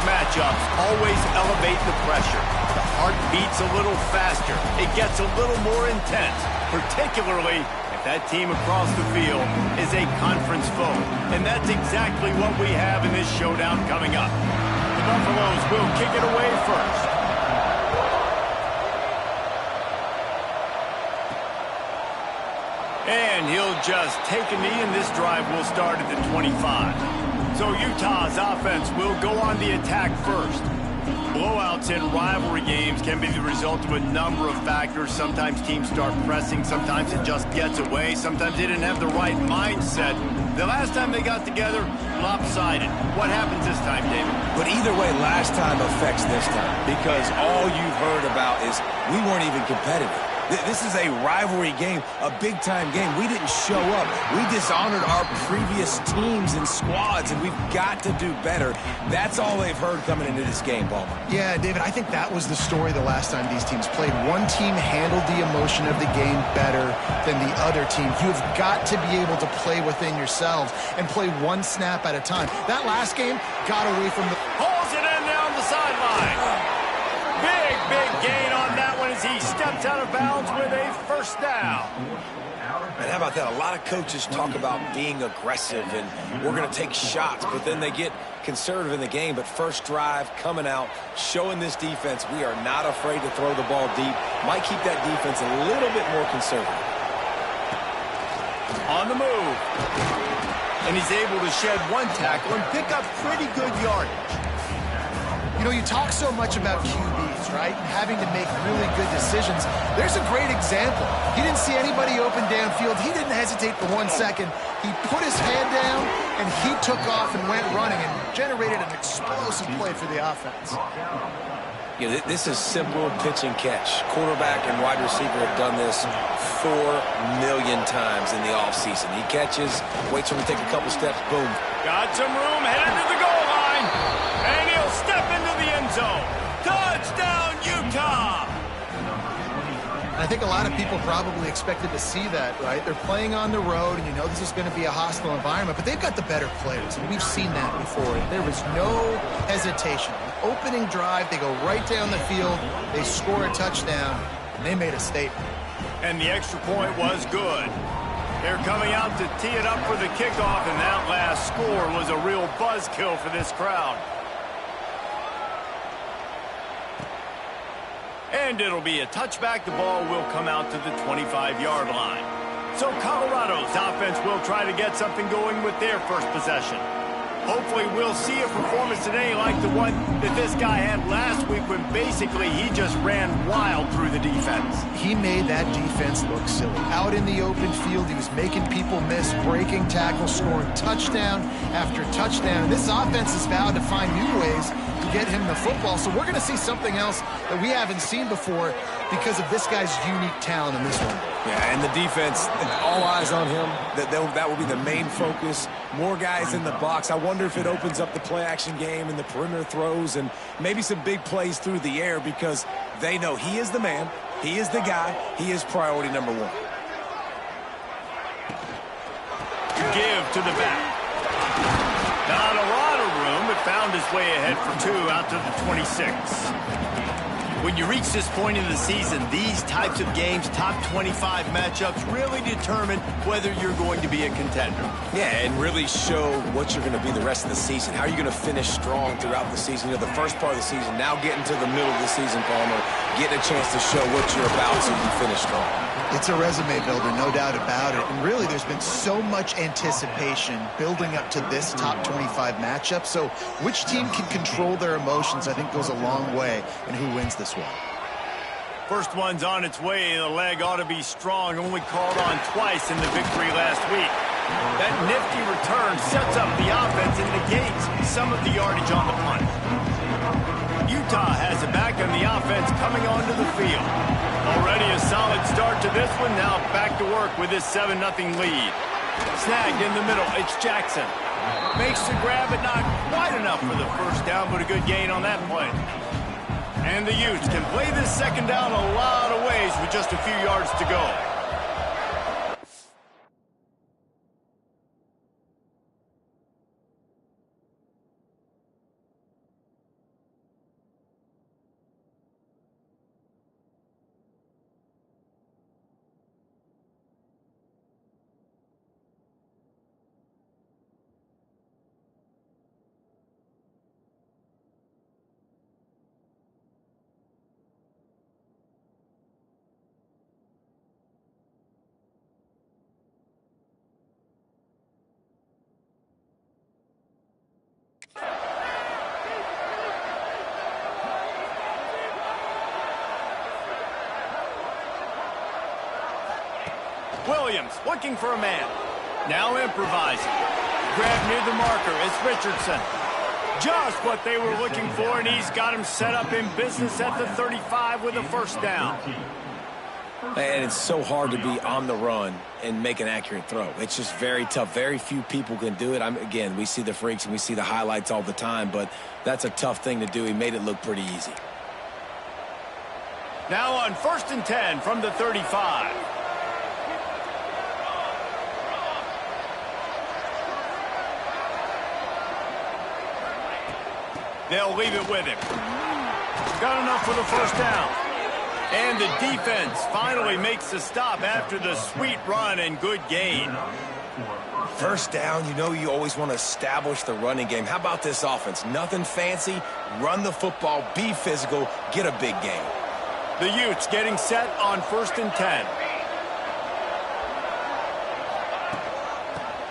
matchups always elevate the pressure. The heart beats a little faster. It gets a little more intense, particularly if that team across the field is a conference foe. And that's exactly what we have in this showdown coming up. The Buffaloes will kick it away first. And he'll just take a knee, and this drive will start at the 25. So Utah's offense will go on the attack first. Blowouts in rivalry games can be the result of a number of factors. Sometimes teams start pressing. Sometimes it just gets away. Sometimes they didn't have the right mindset. The last time they got together, lopsided. What happens this time, David? But either way, last time affects this time, because all you've heard about is we weren't even competitive. This is a rivalry game, a big-time game. We didn't show up. We dishonored our previous teams and squads, and we've got to do better. That's all they've heard coming into this game, Ballmer. Yeah, David, I think that was the story the last time these teams played. One team handled the emotion of the game better than the other team. You've got to be able to play within yourselves and play one snap at a time. That last game got away from the... Pulls it in down the sideline. Big gain on that one as he steps out of bounds with a first down. And how about that? A lot of coaches talk about being aggressive and we're going to take shots, but then they get conservative in the game. But first drive coming out, showing this defense we are not afraid to throw the ball deep. Might keep that defense a little bit more conservative. On the move. And he's able to shed one tackle and pick up pretty good yardage. You know, you talk so much about QBs, right? Having to make really good decisions. There's a great example. He didn't see anybody open downfield. He didn't hesitate for 1 second. He put his head down, and he took off and went running and generated an explosive play for the offense. Yeah, this is simple pitch and catch. Quarterback and wide receiver have done this 4 million times in the offseason. He catches, waits for him to take a couple steps, boom. Got some room, headed to the goal line. And he'll step into the end zone. Touchdown, Utah! I think a lot of people probably expected to see that, right? They're playing on the road, and you know this is going to be a hostile environment, but they've got the better players, and we've seen that before. There was no hesitation. Opening drive, they go right down the field, they score a touchdown, and they made a statement. And the extra point was good. They're coming out to tee it up for the kickoff, and that last score was a real buzzkill for this crowd. And it'll be a touchback. The ball will come out to the 25-yard line. So Colorado's offense will try to get something going with their first possession. Hopefully we'll see a performance today like the one that this guy had last week when basically he just ran wild through the defense. He made that defense look silly. Out in the open field, he was making people miss, breaking tackles, scoring touchdown after touchdown. And this offense has vowed to find new ways to get him the football. So we're going to see something else that we haven't seen before because of this guy's unique talent in this one. Yeah, and the defense, all eyes on him. That will be the main focus. More guys in the box. I wonder if it opens up the play-action game and the perimeter throws and maybe some big plays through the air because they know he is the man, he is the guy, he is priority number 1. Give to the back. Not a lot of room, but found his way ahead for 2 out to the 26. When you reach this point in the season, these types of games, top 25 matchups, really determine whether you're going to be a contender. Yeah, and really show what you're going to be the rest of the season. How are you going to finish strong throughout the season? You know, the first part of the season, now getting to the middle of the season, Palmer, getting a chance to show what you're about so you can finish strong. It's a resume builder, no doubt about it. And really, there's been so much anticipation building up to this top 25 matchup. So which team can control their emotions, I think, goes a long way in who wins this one. First one's on its way. The leg ought to be strong. Only called on twice in the victory last week. That nifty return sets up the offense and negates some of the yardage on the punt. Utah has it back on the offense coming onto the field. Already a solid start to this one. Now back to work with this 7-0 lead. Snagged in the middle. It's Jackson. Makes the grab, but not quite enough for the first down, but a good gain on that play. And the Utes can play this second down a lot of ways with just a few yards to go. Williams looking for a man. Now improvising. Grab near the marker. It's Richardson. Just what they were looking for, and he's got him set up in business at the 35 with a first down. And it's so hard to be on the run and make an accurate throw. It's just very tough. Very few people can do it. Again, we see the freaks and we see the highlights all the time, but that's a tough thing to do. He made it look pretty easy. Now on 1st and 10 from the 35. They'll leave it with him. Got enough for the first down. And the defense finally makes the stop after the sweet run and good gain. First down, you know you always want to establish the running game. How about this offense? Nothing fancy. Run the football, be physical, get a big gain. The Utes getting set on 1st and 10.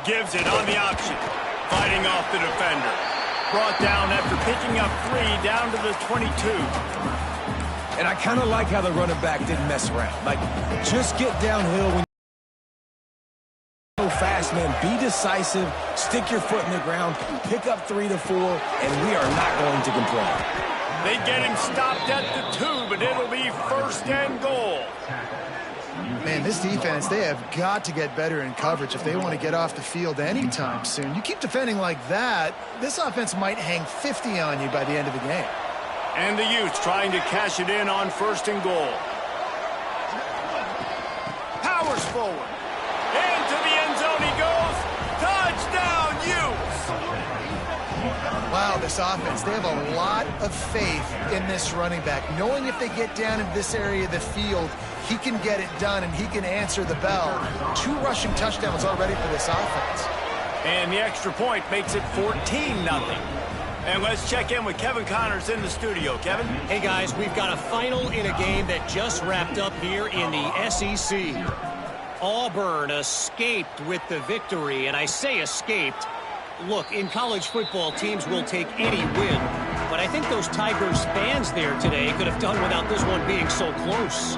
Gives it on the option. Fighting off the defender. Brought down after picking up 3 down to the 22. And I kind of like how the running back didn't mess around. Like, just get downhill when you go fast, man. Be decisive, stick your foot in the ground, pick up 3 to 4, and we are not going to complain. They get him stopped at the 2, but it'll be 1st and goal. Man, this defense, they have got to get better in coverage if they want to get off the field anytime soon. You keep defending like that, this offense might hang 50 on you by the end of the game. And the Utes trying to cash it in on 1st and goal. Powers forward. Into the end zone he goes. Touchdown, Utes! Wow, this offense, they have a lot of faith in this running back, knowing if they get down in this area of the field, he can get it done and he can answer the bell. 2 rushing touchdowns already for this offense. And the extra point makes it 14-0. And let's check in with Kevin Connors in the studio. Kevin? Hey, guys, we've got a final in a game that just wrapped up here in the SEC. Auburn escaped with the victory, and I say escaped. Look, in college football, teams will take any win, but I think those Tigers fans there today could have done without this one being so close.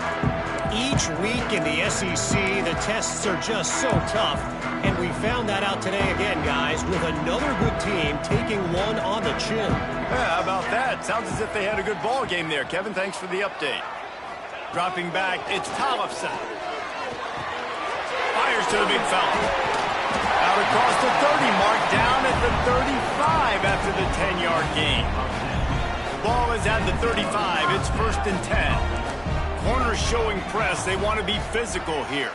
Each week in the SEC, the tests are just so tough, and we found that out today again, guys, with another good team taking one on the chin. Yeah, how about that? Sounds as if they had a good ball game there. Kevin, thanks for the update. Dropping back, it's Tollefson. Fires to the big fella. Out across the 30 mark, down at the 35 after the 10-yard gain. Ball is at the 35. It's 1st and 10. Corners showing press. They want to be physical here.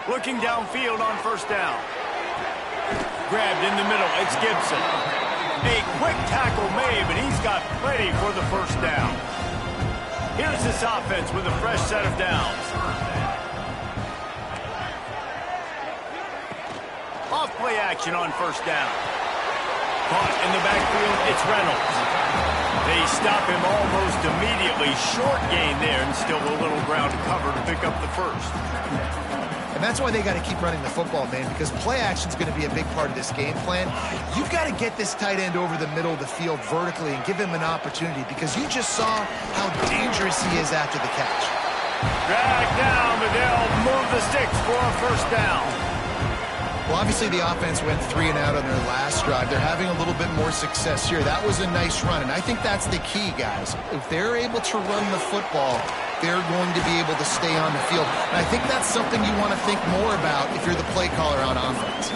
Looking downfield on 1st down. Grabbed in the middle. It's Gibson. A quick tackle made, but he's got plenty for the 1st down. Here's this offense with a fresh set of downs. Off play action on 1st down. Caught in the backfield, it's Reynolds. They stop him almost immediately. Short gain there, and still a little ground to cover to pick up the 1st. And that's why they got to keep running the football, man, because play action is going to be a big part of this game plan. You've got to get this tight end over the middle of the field vertically and give him an opportunity, because you just saw how dangerous he is after the catch. Dragged down, but they'll move the sticks for a 1st down. Well, obviously the offense went 3 and out on their last drive. They're having a little bit more success here. That was a nice run, and I think that's the key, guys. If they're able to run the football, they're going to be able to stay on the field. And I think that's something you want to think more about if you're the play caller on offense.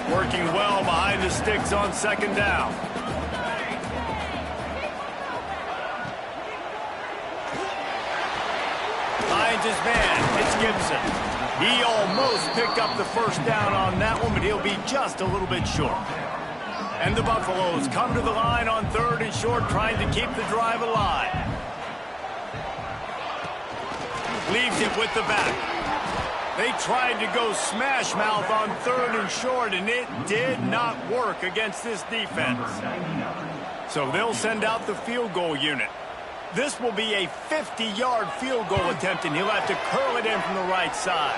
Working well behind the sticks on 2nd down. Finds his man. It's Gibson. He almost picked up the 1st down on that one, but he'll be just a little bit short. And the Buffaloes come to the line on 3rd and short, trying to keep the drive alive. Leaves it with the back. They tried to go smash mouth on 3rd and short, and it did not work against this defense. So they'll send out the field goal unit. This will be a 50-yard field goal attempt, and he'll have to curl it in from the right side.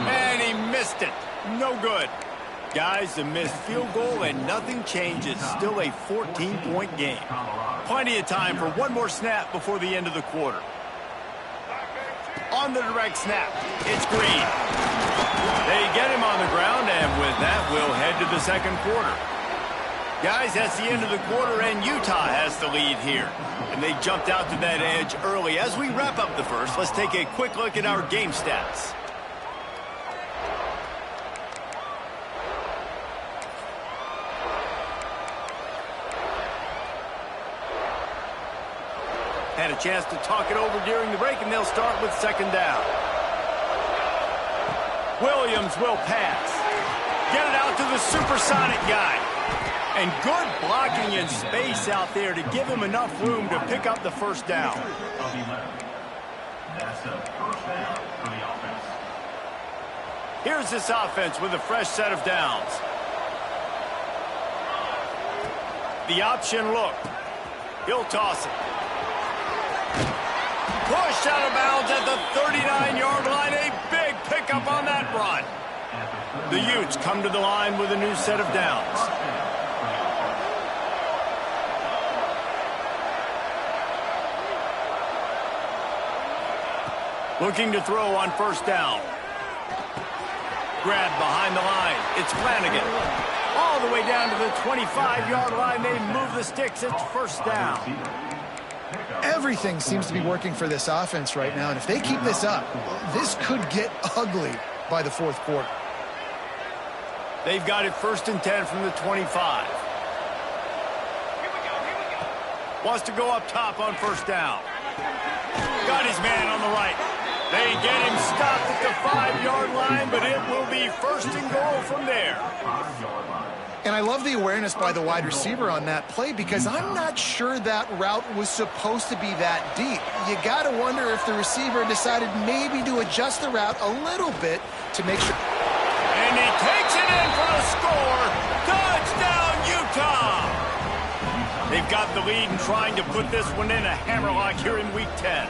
And he missed it. No good. Guys, a missed field goal, and nothing changes. Still a 14-point game. Plenty of time for one more snap before the end of the quarter. on the direct snap. It's Green. They get him on the ground, and with that, we'll head to the second quarter. Guys, that's the end of the quarter, and Utah has the lead here. And they jumped out to that edge early. As we wrap up the first, let's take a quick look at our game stats. Had a chance to talk it over during the break, and they'll start with second down. Williams will pass. Get it out to the supersonic guy. And good blocking in space out there to give him enough room to pick up the first down. That's a first down for the offense. Here's this offense with a fresh set of downs. The option look. He'll toss it. Pushed out of bounds at the 39-yard line. A big pickup on that run. The Utes come to the line with a new set of downs. Looking to throw on first down. Grab behind the line. It's Flanagan. All the way down to the 25-yard line. They move the sticks. It's first down. Everything seems to be working for this offense right now, and if they keep this up, this could get ugly by the fourth quarter. They've got it first and 10 from the 25. Wants to go up top on first down. Got his man on the right. They get him stopped at the 5-yard line, but it will be first and goal from there. And I love the awareness by the wide receiver on that play because I'm not sure that route was supposed to be that deep. You got to wonder if the receiver decided maybe to adjust the route a little bit to make sure. And he takes it in for a score. Touchdown, Utah! They've got the lead and trying to put this one in a hammerlock here in Week 10.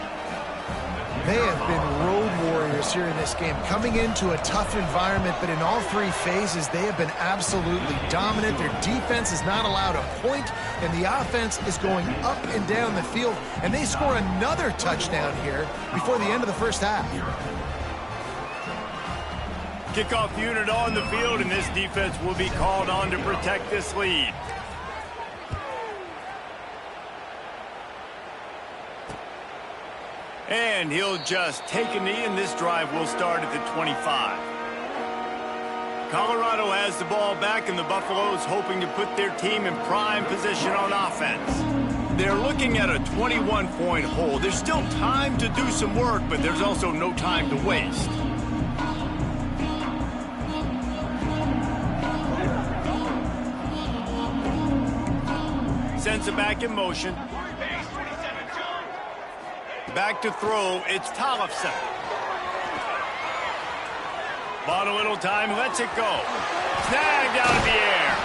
They have been road warriors here in this game, coming into a tough environment, but in all three phases, they have been absolutely dominant. Their defense is not allowed a point, and the offense is going up and down the field, and they score another touchdown here before the end of the first half. Kickoff unit on the field, and this defense will be called on to protect this lead. And he'll just take a knee, and this drive will start at the 25. Colorado has the ball back, and the Buffaloes hoping to put their team in prime position on offense. They're looking at a 21-point hole. There's still time to do some work, but there's also no time to waste. Sends it back in motion. Back to throw, it's Tollefson. Bought a little time, lets it go. Snagged out of the air.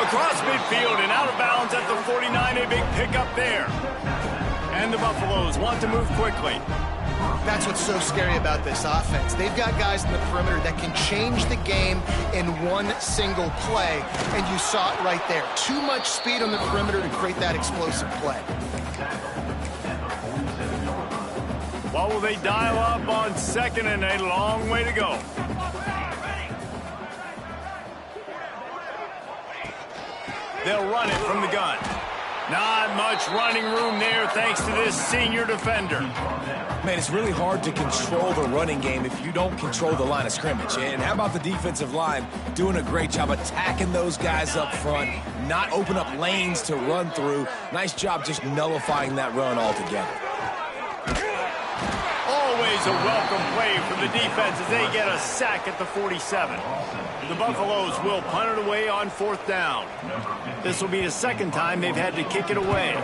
Across midfield and out of bounds at the 49, a big pickup there. And the Buffaloes want to move quickly. That's what's so scary about this offense. They've got guys in the perimeter that can change the game in one single play, and you saw it right there. Too much speed on the perimeter to create that explosive play. What will they dial up on second, and a long way to go? They'll run it from the gun. Not much running room there thanks to this senior defender. Man, it's really hard to control the running game if you don't control the line of scrimmage. And how about the defensive line doing a great job attacking those guys up front, not open up lanes to run through. Nice job just nullifying that run altogether. Always a welcome play for the defense as they get a sack at the 47. The Buffaloes will punt it away on fourth down. This will be the second time they've had to kick it away.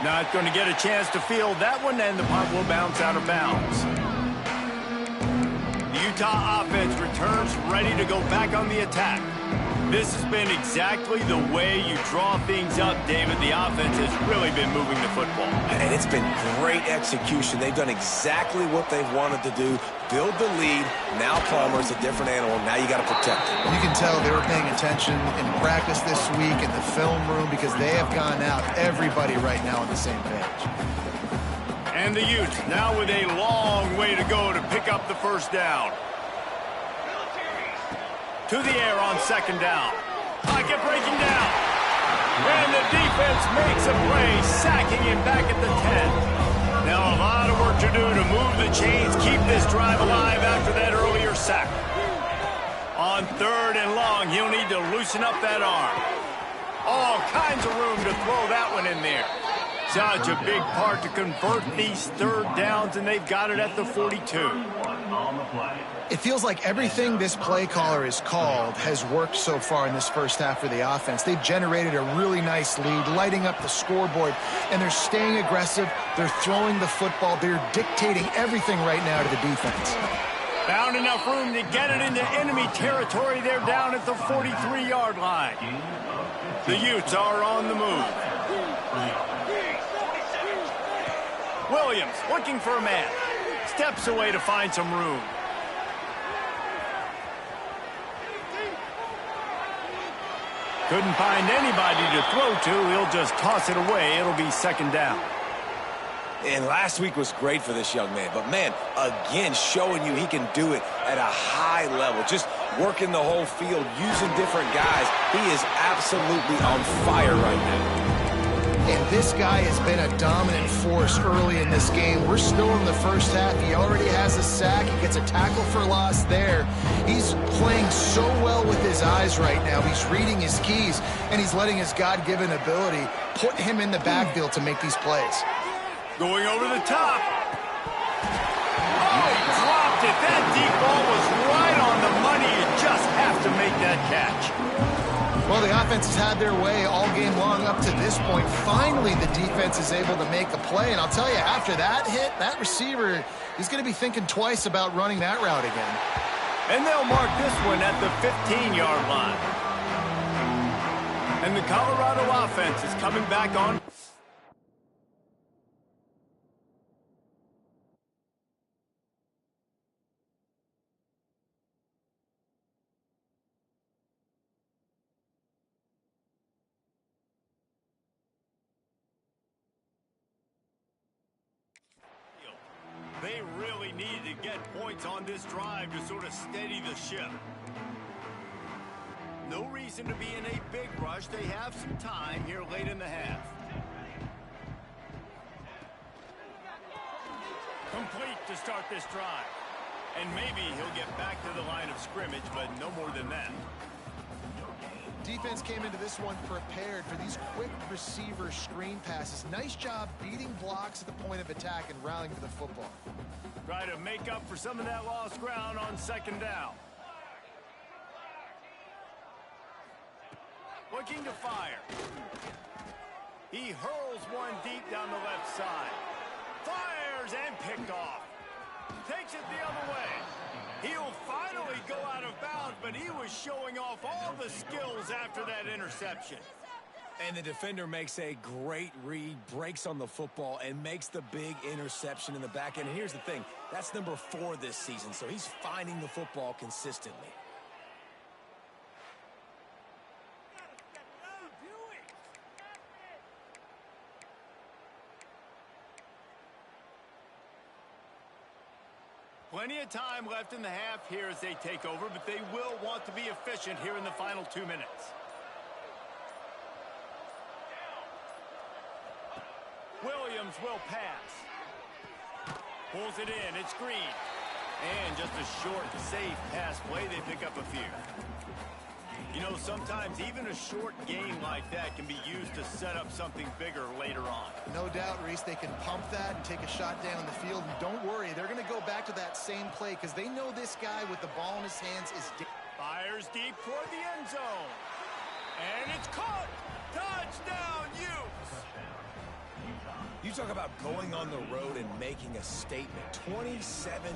Not going to get a chance to field that one, and the punt will bounce out of bounds. The Utah offense returns ready to go back on the attack. This has been exactly the way you draw things up, David. The offense has really been moving the football. And it's been great execution. They've done exactly what they've wanted to do. Build the lead. Now Palmer's a different animal. Now you got to protect it. You can tell they were paying attention in practice this week in the film room because they have gone out, everybody right now on the same page. And the Utes now with a long way to go to pick up the first down. To the air on second down. Pocket breaking down. And the defense makes a play, sacking him back at the 10. Now a lot of work to do to move the chains, keep this drive alive after that earlier sack. On third and long, he'll need to loosen up that arm. All kinds of room to throw that one in there. Such a big part to convert these third downs, and they've got it at the 42. It feels like everything this play caller has called has worked so far in this first half for the offense. They've generated a really nice lead, lighting up the scoreboard, and they're staying aggressive. They're throwing the football. They're dictating everything right now to the defense. Found enough room to get it into enemy territory. They're down at the 43-yard line. The Utes are on the move. Williams looking for a man. Steps away to find some room. Couldn't find anybody to throw to. He'll just toss it away. It'll be second down. And last week was great for this young man. But, man, again, showing you he can do it at a high level. Just working the whole field, using different guys. He is absolutely on fire right now. And this guy has been a dominant force early in this game. We're still in the first half. He already has a sack. He gets a tackle for loss there. He's playing so well with his eyes right now. He's reading his keys, and he's letting his God-given ability put him in the backfield to make these plays. Going over the top. Oh, he dropped it. That deep ball was right on the money. You just have to make that catch. Well, the offense has had their way all game long up to this point. Finally, the defense is able to make a play. And I'll tell you, after that hit, that receiver is going to be thinking twice about running that route again. And they'll mark this one at the 15-yard line. And the Colorado offense is coming back on. They really needed to get points on this drive to sort of steady the ship. No reason to be in a big rush. They have some time here late in the half. Complete to start this drive. And maybe he'll get back to the line of scrimmage, but no more than that. Defense came into this one prepared for these quick receiver screen passes. Nice job beating blocks at the point of attack and rallying for the football. Try to make up for some of that lost ground on second down. Looking to fire. He hurls one deep down the left side. Fires and picked off. Takes it the other way. He'll finally go out of bounds, but he was showing off all the skills after that interception. And the defender makes a great read, breaks on the football, and makes the big interception in the back end. And here's the thing, that's number 4 this season, so he's finding the football consistently. Plenty of time left in the half here as they take over, but they will want to be efficient here in the final 2 minutes. Williams will pass. Pulls it in. It's Green. And just a short, safe pass play. They pick up a few. You know, sometimes even a short game like that can be used to set up something bigger later on. No doubt, Reese, they can pump that and take a shot down the field. And don't worry, they're going to go back to that same play because they know this guy with the ball in his hands is... Fires deep toward the end zone. And it's caught. Touchdown, Utes. You talk about going on the road and making a statement. 27-0.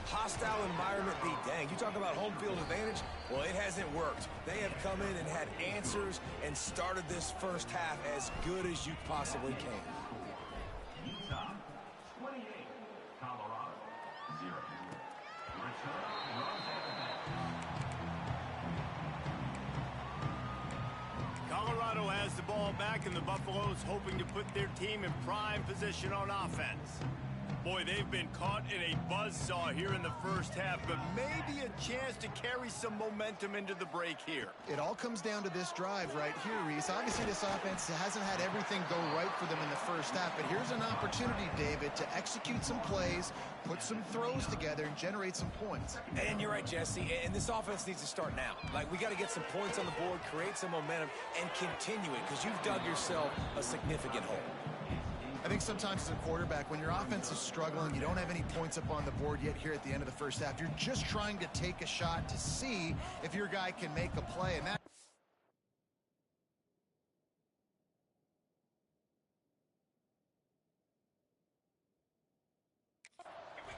Hostile environment be dang. You talk about home field advantage? Well, it hasn't worked. They have come in and had answers and started this first half as good as you possibly can. Utah, 28. Colorado, 0. Return runs at the back. Colorado has the ball back, and the Buffaloes hoping to put their team in prime position on offense. Boy, they've been caught in a buzzsaw here in the first half, but maybe a chance to carry some momentum into the break here. It all comes down to this drive right here, Reese. Obviously, this offense hasn't had everything go right for them in the first half, but here's an opportunity, David, to execute some plays, put some throws together, and generate some points. And you're right, Jesse, and this offense needs to start now. Like, we got to get some points on the board, create some momentum, and continue it, because you've dug yourself a significant hole. I think sometimes as a quarterback, when your offense is struggling, you don't have any points up on the board yet here at the end of the first half. You're just trying to take a shot to see if your guy can make a play. And that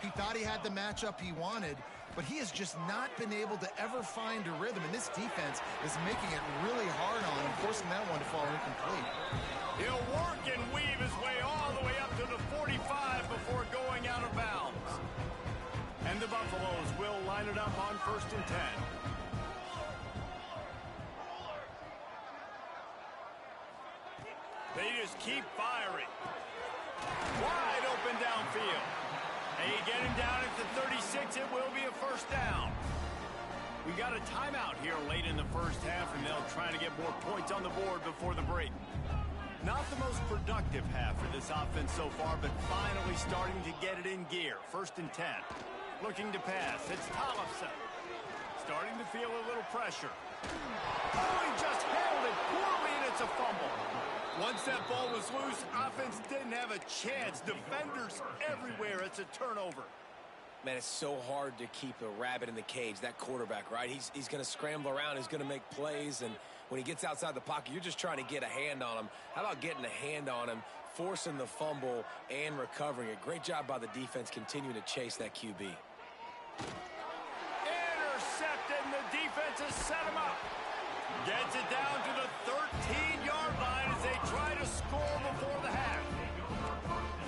he thought he had the matchup he wanted, but he has just not been able to ever find a rhythm. And this defense is making it really hard on him, forcing that one to fall incomplete. He'll work and weave his way all the way up to the 45 before going out of bounds. And the Buffaloes will line it up on 1st and 10. They just keep firing. Wide open downfield. They get him down at the 36. It will be a first down. We got a timeout here late in the first half, and they'll try to get more points on the board before the break. Not the most productive half for this offense so far, but finally starting to get it in gear. 1st and 10. Looking to pass. It's Tollefson. Starting to feel a little pressure. Oh, he just handled it poorly, and it's a fumble. Once that ball was loose, offense didn't have a chance. Defenders everywhere. It's a turnover. Man, it's so hard to keep a rabbit in the cage, that quarterback, right? He's going to scramble around. He's going to make plays, and when he gets outside the pocket, you're just trying to get a hand on him. How about getting a hand on him, forcing the fumble, and recovering it? Great job by the defense continuing to chase that QB. Intercepted, and the defense has set him up. Gets it down to the 13-yard line as they try to score before the half.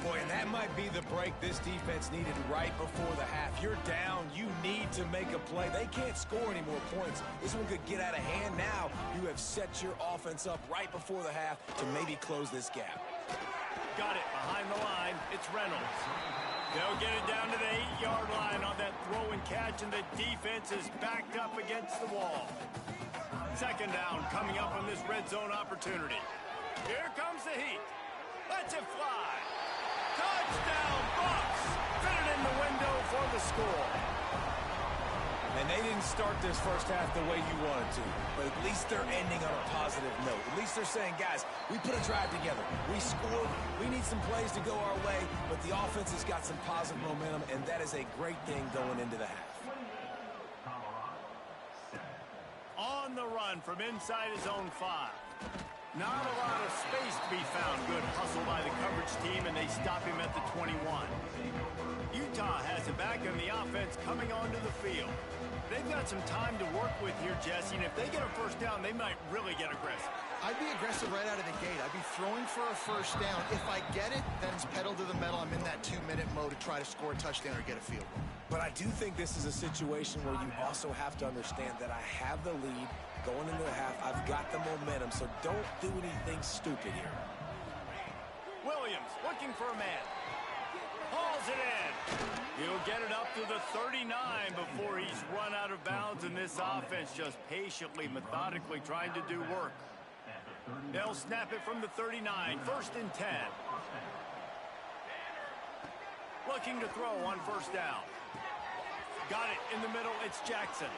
Boy, and that might be the break this defense needed right before the half. You're down. You need to make a play. They can't score any more points. This one could get out of hand now. You have set your offense up right before the half to maybe close this gap. Got it behind the line. It's Reynolds. They'll get it down to the 8-yard line on that throw and catch, and the defense is backed up against the wall. 2nd down coming up on this red zone opportunity. Here comes the heat. Lets it fly. Touchdown, Bucks! Fit it in the window for the score. And they didn't start this first half the way you wanted to, but at least they're ending on a positive note. At least they're saying, guys, we put a drive together. We scored. We need some plays to go our way, but the offense has got some positive momentum, and that is a great thing going into the half. On the run from inside his own 5. Not a lot of space to be found. Good hustle by the coverage team, and they stop him at the 21. Utah has it back, and the offense coming onto the field. They've got some time to work with here, Jesse, and if they get a first down, they might really get aggressive. I'd be aggressive right out of the gate. I'd be throwing for a first down. If I get it, then it's pedal to the metal. I'm in that 2-minute mode to try to score a touchdown or get a field goal. But I do think this is a situation where you also have to understand that I have the lead going into the half. I've got the momentum, so don't do anything stupid here. Williams looking for a man. Hauls it in. He'll get it up to the 39 before he's run out of bounds, and this offense just patiently, methodically trying to do work. They'll snap it from the 39, 1st and 10. Looking to throw on 1st down. Got it in the middle, it's Jackson.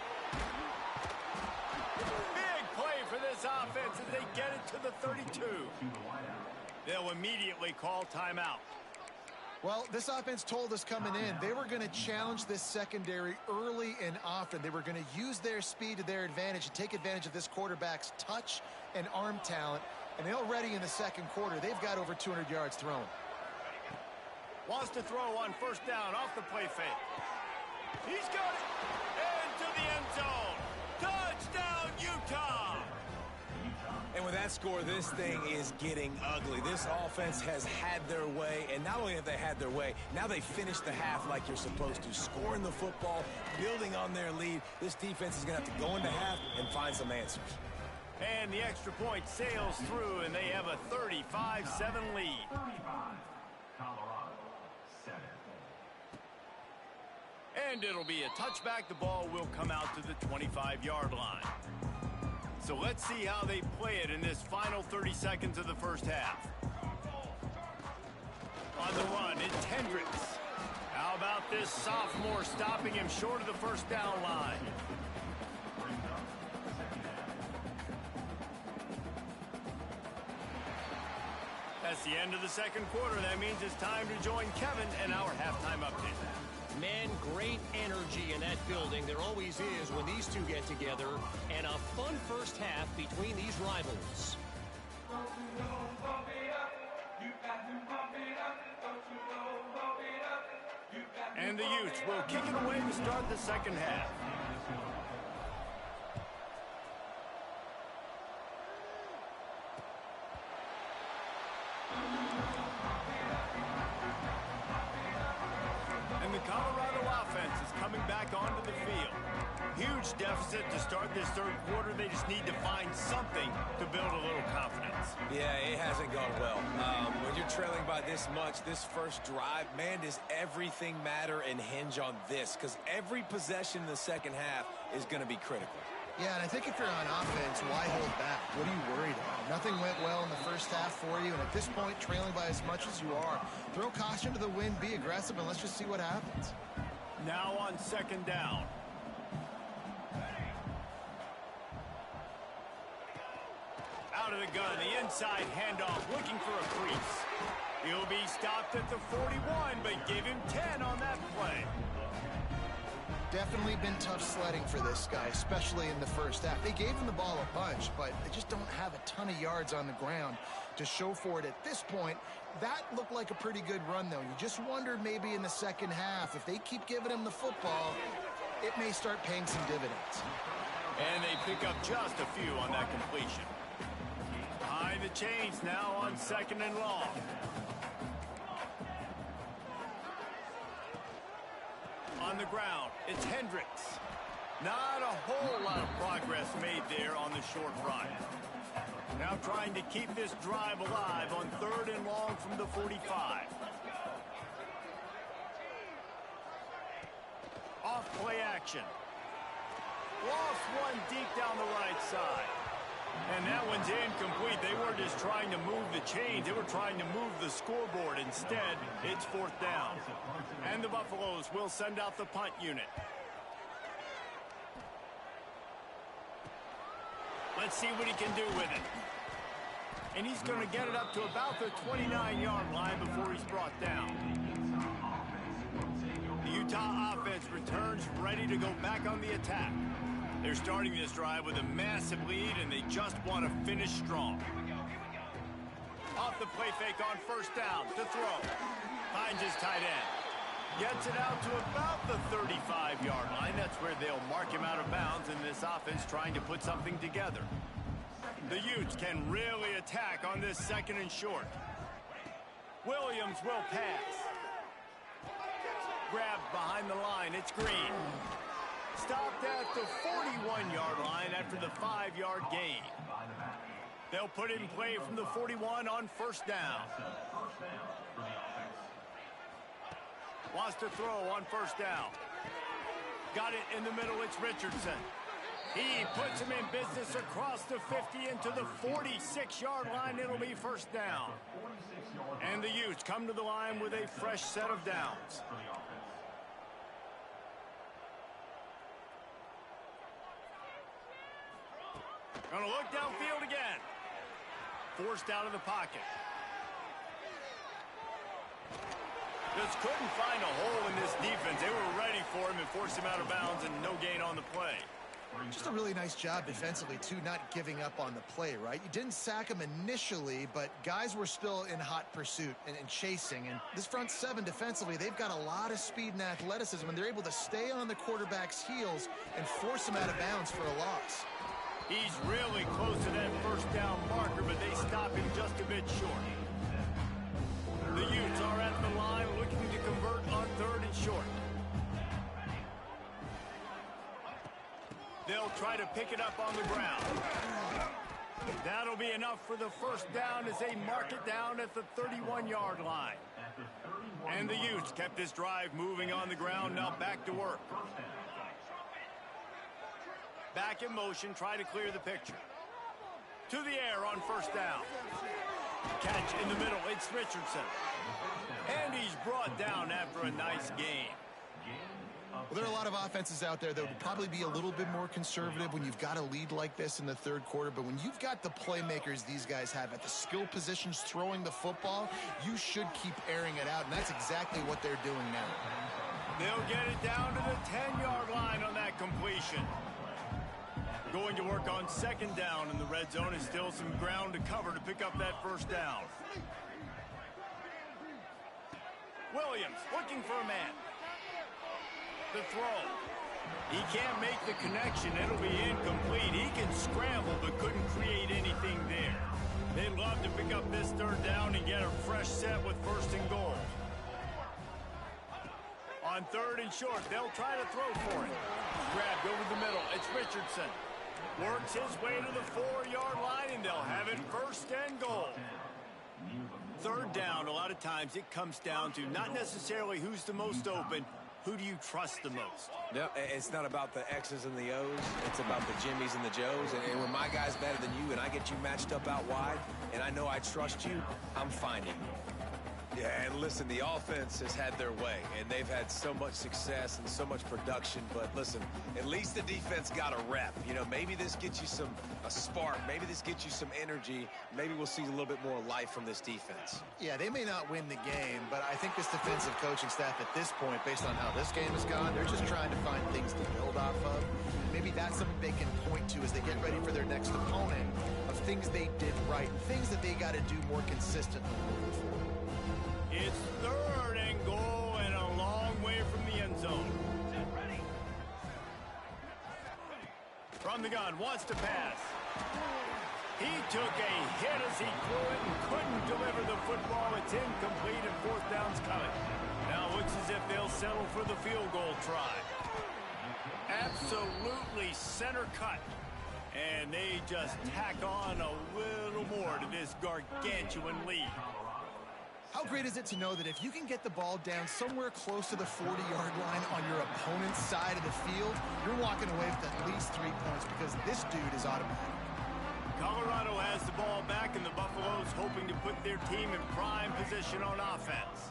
Big play for this offense as they get it to the 32. They'll immediately call timeout. Well, this offense told us coming in they were going to challenge this secondary early and often. They were going to use their speed to their advantage and take advantage of this quarterback's touch and arm talent. And already in the 2nd quarter, they've got over 200 yards thrown. Wants to throw on 1st down off the play fake. He's got it into the end zone. Touchdown, Utah! And with that score, this thing is getting ugly. This offense has had their way, and not only have they had their way, now they finished the half like you're supposed to, scoring the football, building on their lead. This defense is going to have to go into half and find some answers. And the extra point sails through, and they have a 35-7 lead. 35, Colorado, 7. And it'll be a touchback. The ball will come out to the 25-yard line. So let's see how they play it in this final 30 seconds of the first half. On the run, it's Hendricks. How about this sophomore stopping him short of the first down line? That's the end of the second quarter. That means it's time to join Kevin and our halftime update. Men, great energy in that building. There always is when these two get together. And a fun first half between these rivals. And the Utes will kick it away to start the second half. And the Colorado offense is coming back onto the field. Huge deficit to start this third quarter. They just need to find something to build a little confidence. Yeah, it hasn't gone well. When you're trailing by this much, this first drive, man, does everything matter and hinge on this? Because every possession in the second half is going to be critical. Yeah, and I think if you're on offense, why hold back? What are you worried about? Nothing went well in the first half for you, and at this point, trailing by as much as you are, throw caution to the wind, be aggressive, and let's just see what happens. Now on second down. Out of the gun, the inside handoff, looking for a crease. He'll be stopped at the 41, but give him 10 on that play. Definitely been tough sledding for this guy, especially in the first half. They gave him the ball a bunch, but they just don't have a ton of yards on the ground to show for it at this point. That looked like a pretty good run, though. You just wonder maybe in the second half, if they keep giving him the football, it may start paying some dividends. And they pick up just a few on that completion. Behind the chains now on second and long. On the ground, it's Hendricks. Not a whole lot of progress made there on the short run. Now trying to keep this drive alive on third and long from the 45. Off play action. Lost one deep down the right side. And that one's incomplete. They weren't just trying to move the chains. They were trying to move the scoreboard. Instead, it's fourth down. And the Buffaloes will send out the punt unit. Let's see what he can do with it. And he's going to get it up to about the 29-yard line before he's brought down. The Utah offense returns ready to go back on the attack. They're starting this drive with a massive lead, and they just want to finish strong. Off the play fake on first down to throw. Finds his tight end. Gets it out to about the 35-yard line. That's where they'll mark him out of bounds in this offense trying to put something together. The Utes can really attack on this second and short. Williams will pass. Grabbed behind the line. It's Green. Stopped at the 41-yard line after the 5-yard gain. They'll put it in play from the 41 on first down. Wants to throw on first down. Got it in the middle. It's Richardson. He puts him in business across the 50 into the 46-yard line. It'll be first down. And the Utes come to the line with a fresh set of downs. Gonna look downfield again. Forced out of the pocket. Just couldn't find a hole in this defense. They were ready for him and forced him out of bounds, and no gain on the play. Just a really nice job defensively, too, not giving up on the play, right? You didn't sack him initially, but guys were still in hot pursuit and chasing. And this front seven defensively, they've got a lot of speed and athleticism, and they're able to stay on the quarterback's heels and force him out of bounds for a loss. He's really close to that first down marker, but they stop him just a bit short. The Utes are at the line looking to convert on third and short. They'll try to pick it up on the ground. That'll be enough for the first down as they mark it down at the 31-yard line. And the Utes kept this drive moving on the ground. Now back to work. Back in motion, try to clear the picture. To the air on first down. Catch in the middle, it's Richardson. And he's brought down after a nice gain. Well, there are a lot of offenses out there that would probably be a little bit more conservative when you've got a lead like this in the third quarter. But when you've got the playmakers these guys have at the skill positions throwing the football, you should keep airing it out. And that's exactly what they're doing now. They'll get it down to the 10-yard line on that completion. Going to work on second down in the red zone, and still some ground to cover to pick up that first down. Williams looking for a man. The throw. He can't make the connection. It'll be incomplete. He can scramble but couldn't create anything there. They'd love to pick up this third down and get a fresh set with first and goal. On third and short, they'll try to throw for it. Grabbed over the middle. It's Richardson. Works his way to the 4-yard line, and they'll have it first and goal. Third down, a lot of times it comes down to not necessarily who's the most open, who do you trust the most? No, it's not about the X's and the O's. It's about the Jimmys and the Joes. And when my guy's better than you and I get you matched up out wide and I know I trust you, I'm finding you. Yeah, and listen, the offense has had their way, and they've had so much success and so much production. But listen, at least the defense got a rep. You know, maybe this gets you a spark. Maybe this gets you some energy. Maybe we'll see a little bit more life from this defense. Yeah, they may not win the game, but I think this defensive coaching staff at this point, based on how this game has gone, they're just trying to find things to build off of. Maybe that's something they can point to as they get ready for their next opponent, of things they did right, things that they got to do more consistently moving forward. It's third and goal and a long way from the end zone. From the gun, wants to pass. He took a hit as he threw it and couldn't deliver the football. It's incomplete and fourth down's coming. Now it looks as if they'll settle for the field goal try. Absolutely center cut. And they just tack on a little more to this gargantuan lead. How great is it to know that if you can get the ball down somewhere close to the 40-yard line on your opponent's side of the field, you're walking away with at least 3 points because this dude is automatic. Colorado has the ball back, and the Buffaloes hoping to put their team in prime position on offense.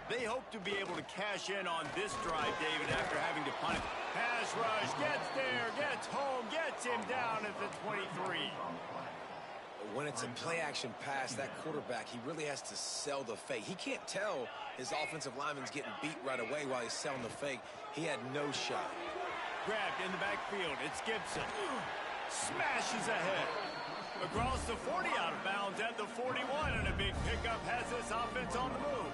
They hope to be able to cash in on this drive, David, after having to punt it. Pass rush, gets there, gets home, gets him down at the 23. When it's a play-action pass, that quarterback, he really has to sell the fake. He can't tell his offensive lineman's getting beat right away while he's selling the fake. He had no shot. Grabbed in the backfield. It's Gibson. Smashes ahead. Across the 40, out of bounds at the 41, and a big pickup has this offense on the move.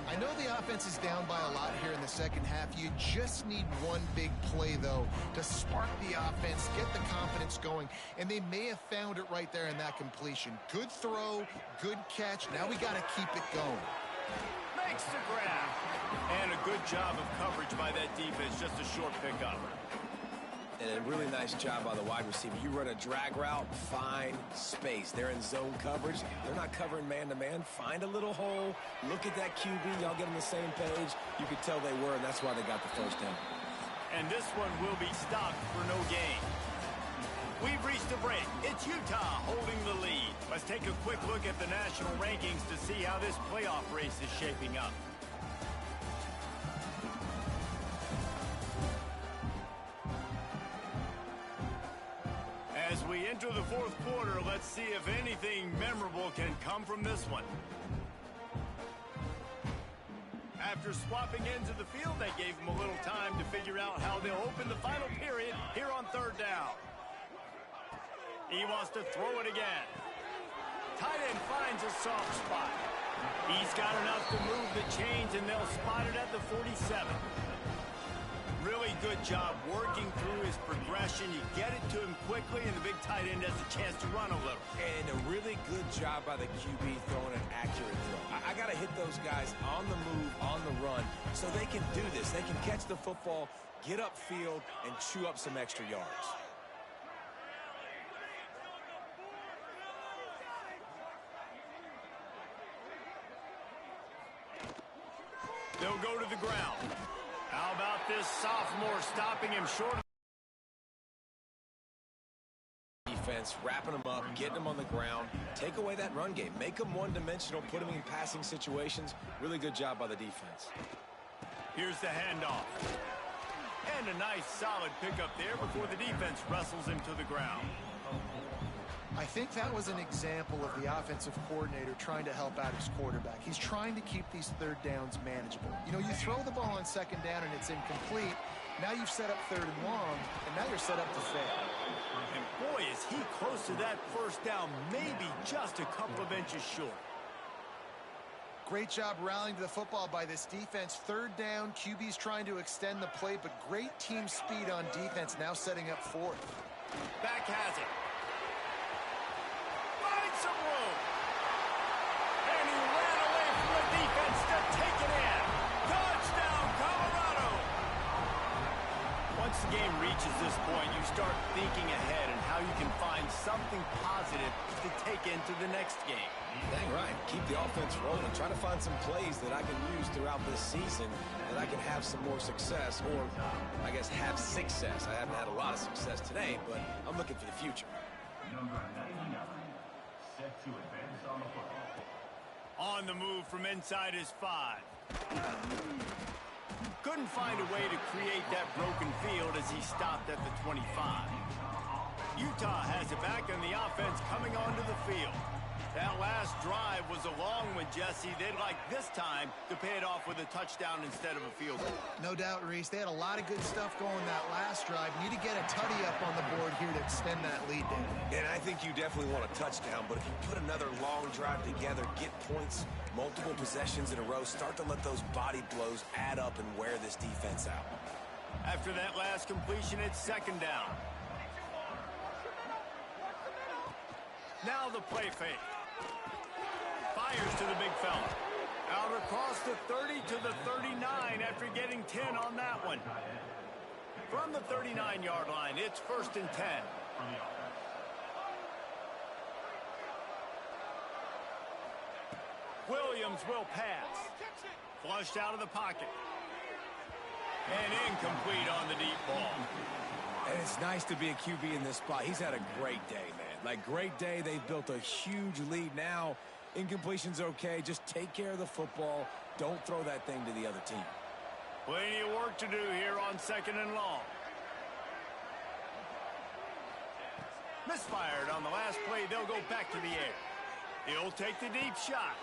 I know the offense is down by a lot here in the second half. You just need one big play, though, to spark the offense, get the confidence going, and they may have found it right there in that completion. Good throw, good catch. Now we got to keep it going. Makes the grab. And a good job of coverage by that defense, just a short pickup. And a really nice job by the wide receiver. You run a drag route, find space. They're in zone coverage. They're not covering man-to-man. Find a little hole. Look at that QB. Y'all get on the same page. You could tell they were, and that's why they got the first down. And this one will be stopped for no gain. We've reached a break. It's Utah holding the lead. Let's take a quick look at the national rankings to see how this playoff race is shaping up. As we enter the fourth quarter, let's see if anything memorable can come from this one. After swapping into the field, that gave them a little time to figure out how they'll open the final period here on third down. He wants to throw it again. Tight end finds a soft spot. He's got enough to move the chains, and they'll spot it at the 47. Really good job working through his progression. You get it to him quickly, and the big tight end has a chance to run a little. And a really good job by the QB throwing an accurate throw. I got to hit those guys on the move, on the run, so they can do this. They can catch the football, get upfield, and chew up some extra yards. ground. How about this sophomore stopping him short of defense, wrapping them up, getting them on the ground, take away that run game, make them one-dimensional, put them in passing situations. Really good job by the defense. Here's the handoff. And a nice solid pickup there before the defense wrestles him to the ground. I think that was an example of the offensive coordinator trying to help out his quarterback. He's trying to keep these third downs manageable. You know, you throw the ball on second down and it's incomplete. Now you've set up third and long, and now you're set up to fail. And boy, is he close to that first down, maybe just a couple of inches short. Great job rallying to the football by this defense. Third down, QB's trying to extend the play, but great team speed on defense, now setting up fourth. Back has it. Finds some room. And he ran away from the defense to take it in. Touchdown, Colorado. Once the game reaches this point, you start thinking ahead and how you can find something positive to take into the next game. Dang right. Keep the offense rolling. Try to find some plays that I can use throughout this season that I can have some more success, or I guess have success. I haven't had a lot of success today, but I'm looking for the future. Number 99, set to advance on the football. On the move from inside his 5. Couldn't find a way to create that broken field as he stopped at the 25. Utah has it back, and the offense coming onto the field. That last drive was a long one, Jesse. They'd like this time to pay it off with a touchdown instead of a field goal. No doubt, Reese. They had a lot of good stuff going that last drive. Need to get a tutty up on the board here to extend that lead, David. And I think you definitely want a touchdown, but if you put another long drive together, get points, multiple possessions in a row, start to let those body blows add up and wear this defense out. After that last completion, it's second down. Now the play fake. Fires to the big fella. Out across the 30 to the 39 after getting 10 on that one. From the 39-yard line, it's first and 10. Williams will pass. Flushed out of the pocket. And incomplete on the deep ball. And it's nice to be a QB in this spot. He's had a great day, man. Like, great day. They've built a huge lead now. Incompletion's okay. Just take care of the football. Don't throw that thing to the other team. Plenty of work to do here on second and long. Misfired on the last play. They'll go back to the air. He'll take the deep shot.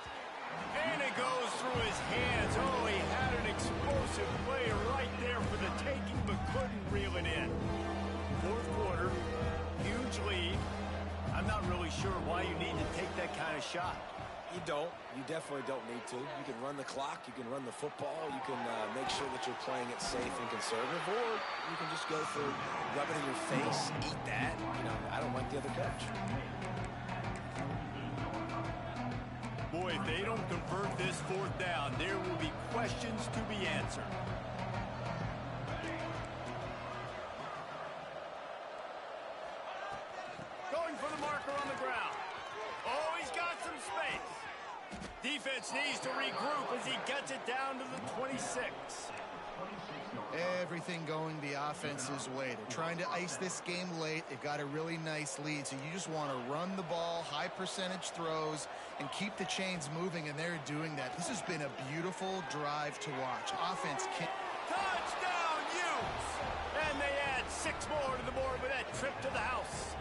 And it goes through his hands. Oh, he had an explosive play right there for the taking, but couldn't reel it in. Fourth quarter, huge lead. I'm not really sure why you need to take that kind of shot. You don't. You definitely don't need to. You can run the clock. You can run the football. You can make sure that you're playing it safe and conservative, or you can just go for rub it in your face, eat that. You know, I don't like the other coach. Boy, if they don't convert this fourth down, there will be questions to be answered. Going for the marker on the ground. Oh, he's got some space. Defense needs to regroup as he gets it down to the 26. Everything going the offense's way. They're trying to ice this game late. They've got a really nice lead, so you just want to run the ball, high percentage throws, and keep the chains moving, and they're doing that. This has been a beautiful drive to watch. Offense can't... Touchdown, Utes! And they add 6 more to the board with that trip to the house.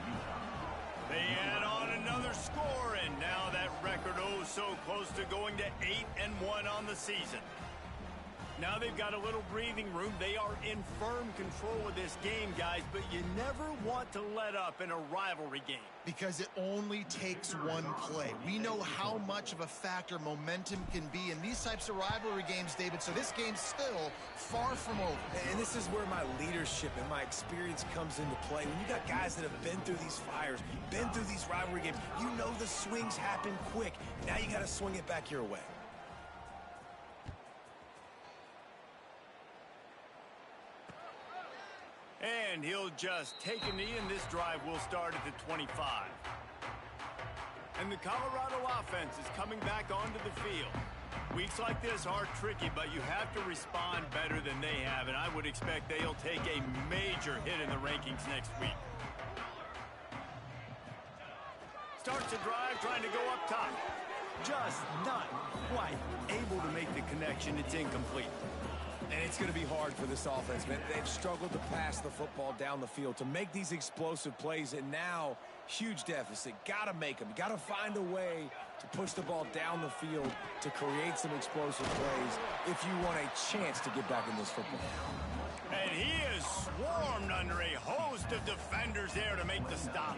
They add on another score, and now that record oh so close to going to 8-1 on the season. Now they've got a little breathing room. They are in firm control of this game, guys, but you never want to let up in a rivalry game. Because it only takes one play. We know how much of a factor momentum can be in these types of rivalry games, David, so this game's still far from over. And this is where my leadership and my experience comes into play. When you got guys that have been through these fires, been through these rivalry games, you know the swings happen quick. Now you got to swing it back your way. And he'll just take a knee, and this drive will start at the 25. And the Colorado offense is coming back onto the field. Weeks like this are tricky, but you have to respond better than they have, and I would expect they'll take a major hit in the rankings next week. Starts a drive, trying to go up top. Just not quite able to make the connection. It's incomplete. And it's going to be hard for this offense, man. They've struggled to pass the football down the field, to make these explosive plays, and now, huge deficit. Got to make them. Got to find a way to push the ball down the field to create some explosive plays if you want a chance to get back in this football. And he is swarmed under a host of defenders there to make the stop.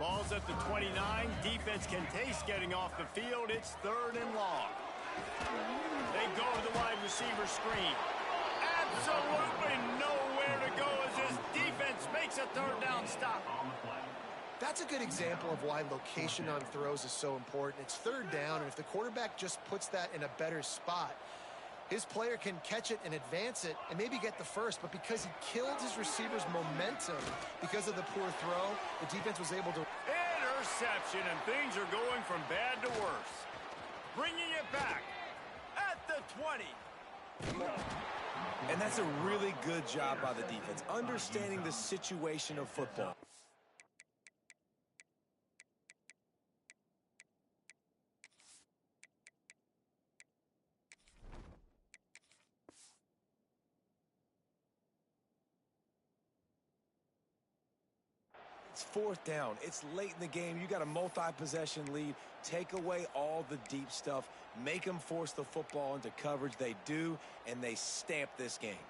Ball's at the 29. Defense can taste getting off the field. It's 3rd and long. They go to the wide receiver screen. Absolutely nowhere to go as this defense makes a 3rd down stop. That's a good example of why location on throws is so important. It's 3rd down, and if the quarterback just puts that in a better spot, his player can catch it and advance it and maybe get the first, but because he killed his receiver's momentum because of the poor throw, the defense was able to... Interception, and things are going from bad to worse. Bringing it back at the 20. And that's a really good job by the defense, understanding the situation of football. It's 4th down. It's late in the game. You got a multi-possession lead. Take away all the deep stuff. Make them force the football into coverage. They do, and they stamp this game.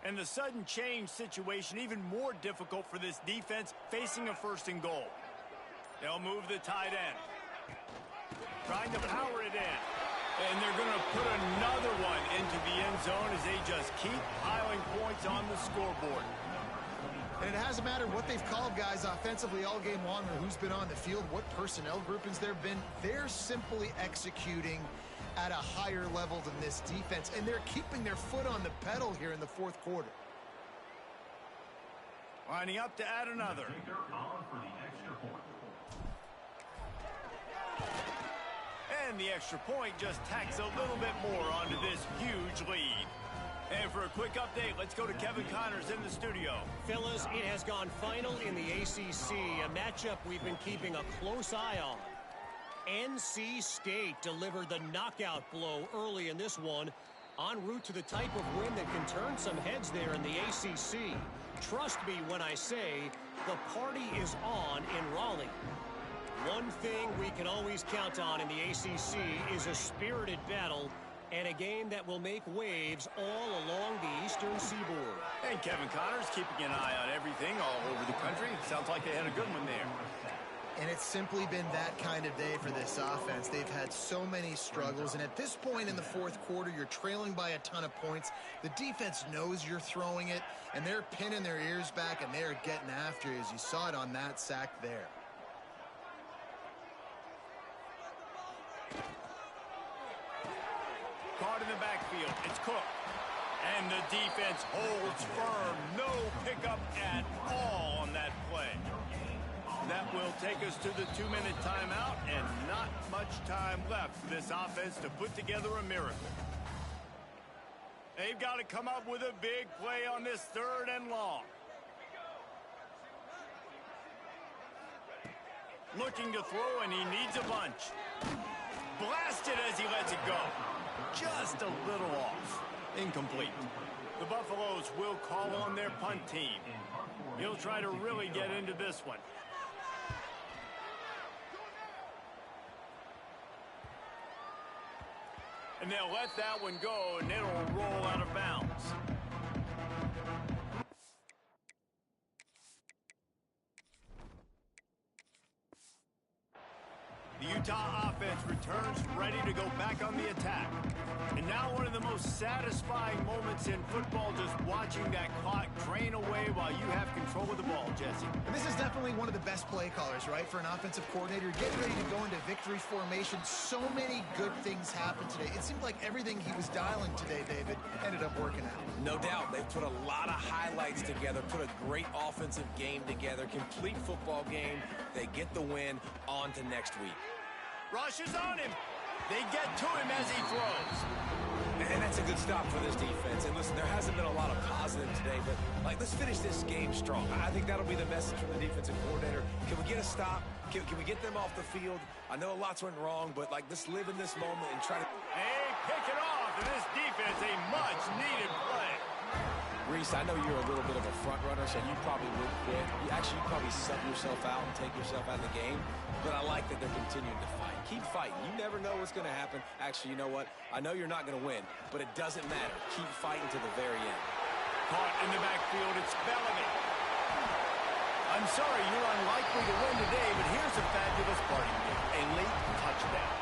And the sudden change situation even more difficult for this defense facing a 1st and goal. They'll move the tight end. Trying to power it in. And they're going to put another one into the end zone as they just keep piling points on the scoreboard. And it hasn't mattered what they've called guys offensively all game long or who's been on the field, what personnel groupings there have been. They're simply executing at a higher level than this defense, and they're keeping their foot on the pedal here in the 4th quarter. Lining up to add another. And the extra point just tacks a little bit more onto this huge lead. And for a quick update, let's go to Kevin Connors in the studio. Fellas, it has gone final in the ACC, a matchup we've been keeping a close eye on. NC State delivered the knockout blow early in this one, en route to the type of win that can turn some heads there in the ACC. Trust me when I say the party is on in Raleigh. One thing we can always count on in the ACC is a spirited battle and a game that will make waves all along the eastern seaboard. And Kevin Connors keeping an eye on everything all over the country. Sounds like they had a good one there. And it's simply been that kind of day for this offense. They've had so many struggles, and at this point in the 4th quarter, you're trailing by a ton of points. The defense knows you're throwing it, and they're pinning their ears back, and they're getting after you, as you saw it on that sack there. Caught in the backfield. It's Cook. And the defense holds firm. No pickup at all on that play. That will take us to the 2-minute timeout, and not much time left for this offense to put together a miracle. They've got to come up with a big play on this 3rd and long. Looking to throw, and he needs a bunch. Blasted as he lets it go. Just a little off. Incomplete. The Buffaloes will call on their punt team. He'll try to really get into this one. And they'll let that one go, and it'll roll out of bounds. The Utah offense returns ready to go back on the attack. And now one of the most satisfying moments in football, just watching that clock drain away while you have control of the ball, Jesse. And this is definitely one of the best play callers, right, for an offensive coordinator. Getting ready to go into victory formation. So many good things happened today. It seemed like everything he was dialing today, David, ended up working out. No doubt. They've put a lot of highlights together, put a great offensive game together, complete football game. They get the win. On to next week. Rush is on him. They get to him as he throws. And that's a good stop for this defense. And listen, there hasn't been a lot of positive today, but let's finish this game strong. I think that'll be the message from the defensive coordinator. Can we get a stop? Can we get them off the field? I know lots went wrong, but let's live in this moment and try to. Hey, pick it off, and this defense a much-needed play. Reese, I know you're a little bit of a front runner, so you probably would quit. You probably sub yourself out and take yourself out of the game. But I like that they're continuing to fight. Keep fighting. You never know what's going to happen. Actually, you know what? I know you're not going to win, but it doesn't matter. Keep fighting to the very end. Caught in the backfield, it's Bellamy. I'm sorry, you're unlikely to win today, but here's a fabulous parting gift. A late touchdown.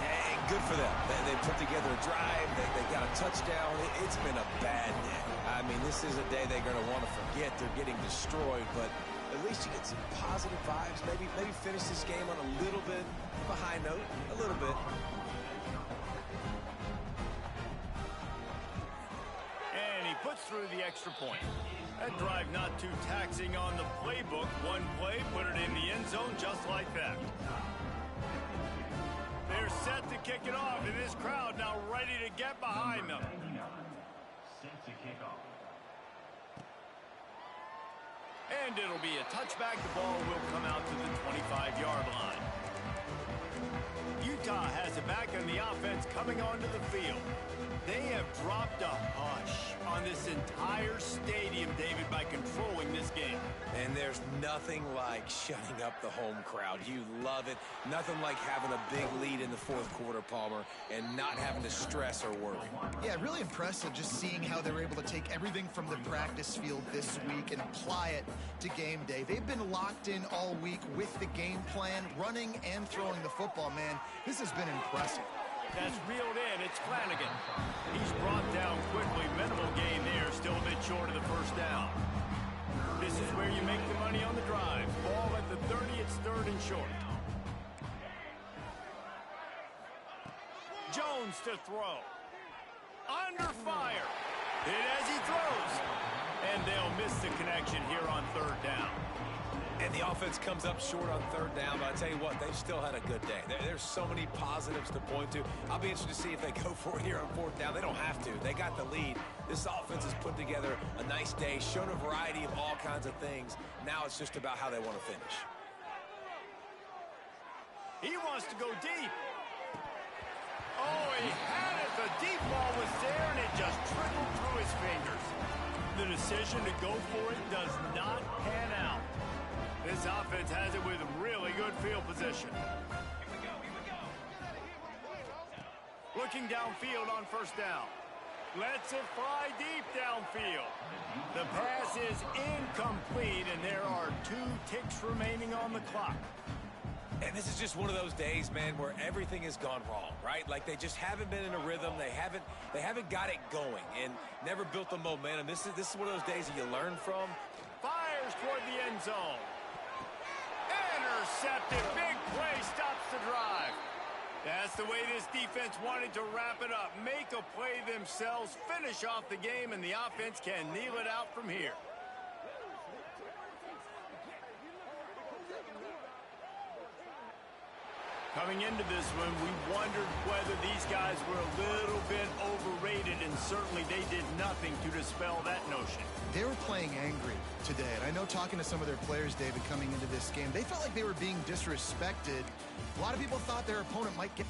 Yeah, good for them. They put together a drive. They got a touchdown. It's been a bad day. I mean, this is a day they're going to want to forget. They're getting destroyed, but at least you get some positive vibes. Maybe finish this game on a little bit of a high note. A little bit. And he puts through the extra point. That drive not too taxing on the playbook. One play, put it in the end zone just like that. They're set to kick it off, and this crowd now ready to get behind them. Set to kick off. And it'll be a touchback. The ball will come out to the 25-yard line. Utah has it back, and the offense coming onto the field. They have dropped a hush on this entire stadium, David, by controlling this game. And there's nothing like shutting up the home crowd. You love it. Nothing like having a big lead in the fourth quarter, Palmer, and not having to stress or worry. Yeah, really impressive just seeing how they were able to take everything from the practice field this week and apply it to game day. They've been locked in all week with the game plan, running and throwing the football, man. This has been impressive. That's reeled in. It's Flanagan. He's brought down quickly. Minimal gain there. Still a bit short of the first down. This is where you make the money on the drive. Ball at the 30. It's third and short. Jones to throw. Under fire. Hit as he throws. And they'll miss the connection here on third down. And the offense comes up short on third down, but I tell you what, they've still had a good day. There's so many positives to point to. I'll be interested to see if they go for it here on fourth down. They don't have to. They got the lead. This offense has put together a nice day, shown a variety of all kinds of things. Now it's just about how they want to finish. He wants to go deep. Oh, he had it. The deep ball was there, and it just trickled through his fingers. The decision to go for it does not pan out. This offense has it with really good field position. Looking downfield on first down. Lets it fly deep downfield. The pass is incomplete, and there are 2 ticks remaining on the clock. And this is just one of those days, man, where everything has gone wrong, right? Like they just haven't been in a rhythm. They haven't got it going and never built the momentum. This is one of those days that you learn from. Fires toward the end zone. Intercepted. Big play stops the drive. That's the way this defense wanted to wrap it up. Make a play themselves, finish off the game, and the offense can kneel it out from here. Coming into this one, we wondered whether these guys were a little bit overrated, and certainly they did nothing to dispel that notion. They were playing angry today, and I know talking to some of their players, David, coming into this game, they felt like they were being disrespected. A lot of people thought their opponent might get